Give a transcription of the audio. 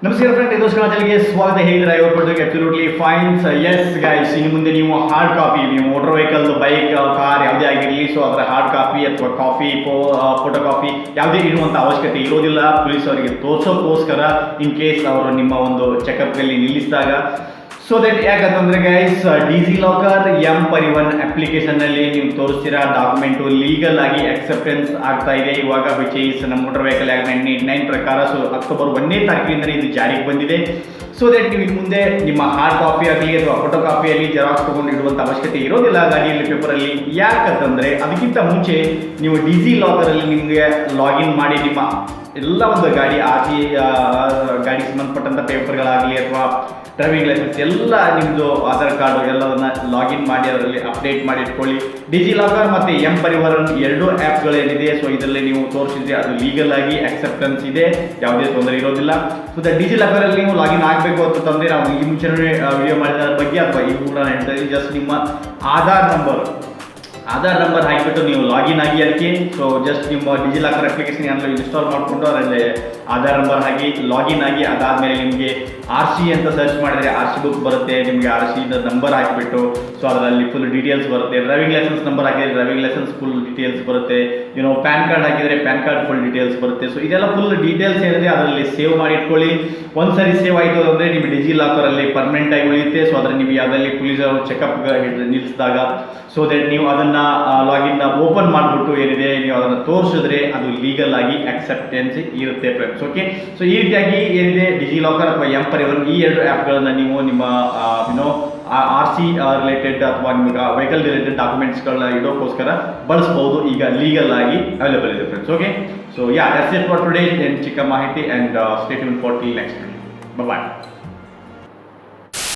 ನಮಸ್ಕಾರ ಫ್ರೆಂಡ್, ಇದು ಚಾನಲ್ಗೆ ಸ್ವಾಗತ. ಹೇಳಿದ್ರೆ I hope absolutely fine. Yes guys, ಇನ್ನು ಮುಂದೆ ನೀವು ಹಾರ್ಡ್ ಕಾಪಿ, ನೀವು ಮೋಟರ್ ವೆಹಿಕಲ್, ಬೈಕ್, ಕಾರ್ ಯಾವುದೇ ಆಗಿರಲಿ, ಸೊ ಅದರ ಹಾರ್ಡ್ ಕಾಪಿ ಅಥವಾ ಕಾಪಿ, ಫೋಟೋ ಕಾಪಿ ಯಾವುದೇ ಇರುವಂಥ ಅವಶ್ಯಕತೆ ಇರೋದಿಲ್ಲ. ಪೊಲೀಸ್ ಅವರಿಗೆ ತೋರಿಸೋಕ್ಕೋಸ್ಕರ ಇನ್ ಕೇಸ್ ಅವರು ನಿಮ್ಮ ಒಂದು ಚೆಕಪ್ನಲ್ಲಿ ನಿಲ್ಲಿಸಿದಾಗ. ಸೊ ದಟ್ ಯಾಕಂತಂದ್ರೆ ಗೈಸ್, ಡಿಜಿಲಾಕರ್ Mparivahan ಅಪ್ಲಿಕೇಶನ್ನಲ್ಲಿ ನೀವು ತೋರಿಸ್ತೀರಾ ಡಾಕ್ಯುಮೆಂಟು ಲೀಗಲ್ ಆಗಿ ಅಕ್ಸೆಪ್ಟೆನ್ಸ್ ಆಗ್ತಾ ಇದೆ ಇವಾಗ, ವಿಚ್ ಈಸ್ ನಮ್ಮ ಮೋಟರ್ ವೆಹಿಕಲ್ ಆ್ಯಕ್ಟ್ 1989 ಪ್ರಕಾರ. ಸೊ ಅಕ್ಟೋಬರ್ 1ನೇ ತಾರೀಕಿನಿಂದ ಇದು ಜಾರಿಗೆ ಬಂದಿದೆ. ಸೊ ದಟ್ ನೀವು ಇನ್ನು ಮುಂದೆ ನಿಮ್ಮ ಹಾರ್ಡ್ ಕಾಪಿ ಆಗಲಿ ಅಥವಾ ಫೋಟೋ ಕಾಪಿಯಲ್ಲಿ ಜೆರಾಕ್ಸ್ ತೊಗೊಂಡು ಇಡುವಂಥ ಅವಶ್ಯಕತೆ ಇರೋದಿಲ್ಲ ಗಾಡಿಯಲ್ಲಿ, ಪೇಪರಲ್ಲಿ. ಯಾಕಂತಂದರೆ ಅದಕ್ಕಿಂತ ಮುಂಚೆ ನೀವು ಡಿಜಿಲಾಕರಲ್ಲಿ ನಿಮಗೆ ಲಾಗಿನ್ ಮಾಡಿ ನಿಮ್ಮ ಎಲ್ಲ ಒಂದು ಗಾಡಿ ಗಾಡಿ ಸಂಬಂಧಪಟ್ಟಂಥ ಪೇಪರ್ಗಳಾಗಲಿ ಅಥವಾ ಡ್ರೈವಿಂಗ್ ಲೈಸೆನ್ಸ್ ಎಲ್ಲ ನಿಮ್ಮದು ಆಧಾರ್ ಕಾರ್ಡು ಎಲ್ಲವನ್ನ ಲಾಗಿನ್ ಮಾಡಿ ಅದರಲ್ಲಿ ಅಪ್ಡೇಟ್ ಮಾಡಿ ಇಟ್ಕೊಳ್ಳಿ. ಡಿಜಿಲಾಕರ್ ಮತ್ತು Mparivahan ಎರಡೂ ಆ್ಯಪ್ಗಳೇನಿದೆ, ಸೊ ಇದರಲ್ಲಿ ನೀವು ತೋರಿಸಿದ್ರೆ ಅದು ಲೀಗಲ್ ಆಗಿ ಅಕ್ಸೆಪ್ಟೆನ್ಸ್ ಇದೆ, ಯಾವುದೇ ತೊಂದರೆ ಇರೋದಿಲ್ಲ. ಸೊ ಡಿಜಿಲಾಕರಲ್ಲಿ ನೀವು ಲಾಗಿನ್ ಆಗಬೇಕು ಅಂತಂದರೆ ನಾವು ಈ ಮುಂಚೆ ವಿಡಿಯೋ ಮಾಡಿದ ಬಗ್ಗೆ ಅಥವಾ ಈ ಕೂಡ ಹೇಳ್ತಾ ಇದ್ದೀವಿ. ಜಸ್ಟ್ ನಿಮ್ಮ ಆಧಾರ್ ನಂಬರ್ ಹಾಕಿಬಿಟ್ಟು ನೀವು ಲಾಗಿನ್ ಆಗಿ ಅದಕ್ಕೆ. ಸೊ ಜಸ್ಟ್ ನಿಮ್ಮ ಡಿಜಿಲಾಕರ್ ಅಪ್ಲಿಕೇಶನ್ ಏನಾದರೂ ಇನ್ಸ್ಟಾಲ್ ಮಾಡಿಕೊಂಡು ಅದರಲ್ಲಿ ಆಧಾರ್ ನಂಬರ್ ಹಾಕಿ ಲಾಗಿನ್ ಆಗಿ, ಅದಾದಮೇಲೆ ನಿಮಗೆ RC ಅಂತ ಸರ್ಚ್ ಮಾಡಿದರೆ RC ಬುಕ್ ಬರುತ್ತೆ. ನಿಮಗೆ RC ನಂಬರ್ ಹಾಕಿಬಿಟ್ಟು ಸೊ ಅದರಲ್ಲಿ ಫುಲ್ ಡೀಟೇಲ್ಸ್ ಬರುತ್ತೆ. ಡ್ರೈವಿಂಗ್ ಲೈಸೆನ್ಸ್ ನಂಬರ್ ಹಾಕಿದರೆ ಡ್ರೈವಿಂಗ್ ಲೈಸೆನ್ಸ್ ಫುಲ್ ಡೀಟೇಲ್ಸ್ ಬರುತ್ತೆ. ಪ್ಯಾನ್ ಕಾರ್ಡ್ ಹಾಕಿದರೆ ಪ್ಯಾನ್ ಕಾರ್ಡ್ ಫುಲ್ ಡೀಟೇಲ್ಸ್ ಬರುತ್ತೆ. ಸೊ ಇದೆಲ್ಲ ಫುಲ್ ಡೀಟೇಲ್ಸ್ ಏನಿದೆ ಅದರಲ್ಲಿ ಸೇವ್ ಮಾಡಿ ಇಟ್ಕೊಳ್ಳಿ. ಒಂದ್ಸರಿ ಸೇವ್ ಆಯಿತು ಅಂದರೆ ನಿಮ್ಮ ಡಿಜಿಲಾಕರಲ್ಲಿ ಪರ್ಮನೆಂಟ್ ಆಗಿ ಉಳಿಯುತ್ತೆ. ಸೊ ಅದರಲ್ಲಿ ನೀವು ಯಾವುದಲ್ಲಿ ಪೊಲೀಸರು ಚೆಕಪ್ ನಿಲ್ಲಿಸಿದಾಗ ಸೊ ದಟ್ ನೀವು ಅದನ್ನು ಲಾಗಿನ್ ಓಪನ್ ಮಾಡಿಬಿಟ್ಟು ಏನಿದೆ ನೀವು ಅದನ್ನು ತೋರಿಸಿದ್ರೆ ಅದು ಲೀಗಲ್ ಆಗಿ ಅಕ್ಸೆಪ್ಟೆನ್ಸ್ ಇರುತ್ತೆ ಫ್ರೆಂಡ್ಸ್. ಓಕೆ, ಸೊ ಈ ರೀತಿಯಾಗಿ ಏನಿದೆ ಡಿಜಿಲಾಕರ್ ಅಥವಾ Mparivahan ಈ ಎರಡು ಆ್ಯಪ್ಗಳನ್ನು ನೀವು ನಿಮ್ಮ RC ರಿಲೇಟೆಡ್ ಅಥವಾ ನಿಮಗೆ ವೆಹಿಕಲ್ ರಿಲೇಟೆಡ್ ಡಾಕ್ಯುಮೆಂಟ್ಸ್ಗಳನ್ನ ಇಡೋಕ್ಕೋಸ್ಕರ ಬಳಸ್ಬೋದು. ಈಗ ಲೀಗಲ್ ಆಗಿ ಅವೈಲೇಬಲ್ ಇದೆ friends. Okay, so that's it for today. ಚಿಕ್ಕ ಮಾಹಿತಿ, and stay tune for till next. Bye.